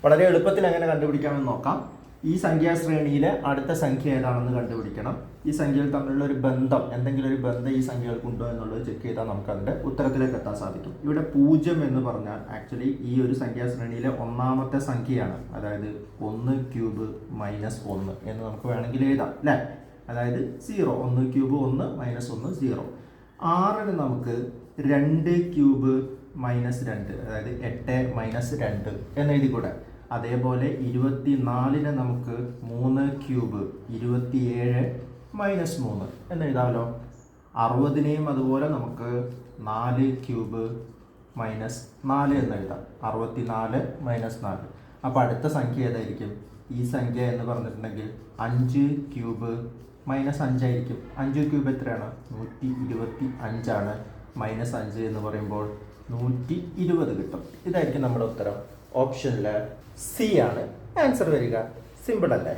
വളരെ എളുപ്പത്തിൽ എങ്ങനെ കണ്ടുപിടിക്കാമെന്ന് നോക്കാം. ഈ സംഖ്യാശ്രേണിയിലെ അടുത്ത സംഖ്യ ഏതാണെന്ന് കണ്ടുപിടിക്കണം. ഈ സംഖ്യകൾ തമ്മിലുള്ള ഒരു ബന്ധം, എന്തെങ്കിലും ഒരു ബന്ധം ഈ സംഖ്യകൾക്കുണ്ടോ എന്നുള്ളത് ചെക്ക് ചെയ്താൽ നമുക്ക് അതിൻ്റെ ഉത്തരത്തിലേക്ക് എത്താൻ സാധിക്കും. ഇവിടെ 0 എന്ന് പറഞ്ഞാൽ ആക്ച്വലി ഈ ഒരു സംഖ്യാശ്രേണിയിലെ ഒന്നാമത്തെ സംഖ്യയാണ്. അതായത് 1 ക്യൂബ് മൈനസ് 1 എന്ന് നമുക്ക് വേണമെങ്കിൽ എഴുതാം അല്ലേ. അതായത് 0, 1 ക്യൂബ് 1 മൈനസ് 1 0. 6ന് നമുക്ക് 2 ക്യൂബ് മൈനസ് 2, അതായത് 8 മൈനസ് 2 എന്ന് എഴുതിക്കൂടെ. അതേപോലെ 24ന് നമുക്ക് 3 ക്യൂബ് 27 മൈനസ് 3 എന്ന് എഴുതാമല്ലോ. 60നെയും അതുപോലെ നമുക്ക് 4 ക്യൂബ് മൈനസ് 4 എന്ന് എഴുതാം. 64 മൈനസ് 4. അപ്പോൾ അടുത്ത സംഖ്യ ഏതായിരിക്കും? ഈ സംഖ്യ എന്ന് പറഞ്ഞിട്ടുണ്ടെങ്കിൽ 5 ക്യൂബ് മൈനസ് 5 ആയിരിക്കും. 5 ക്യൂബ് എത്രയാണ്? 125 ആണ്. മൈനസ് 5 എന്ന് പറയുമ്പോൾ 120 കിട്ടും. ഇതായിരിക്കും നമ്മുടെ ഉത്തരം. ഓപ്ഷനിൽ സി ആണ് ആൻസർ വരിക. സിമ്പിൾ അല്ലേ?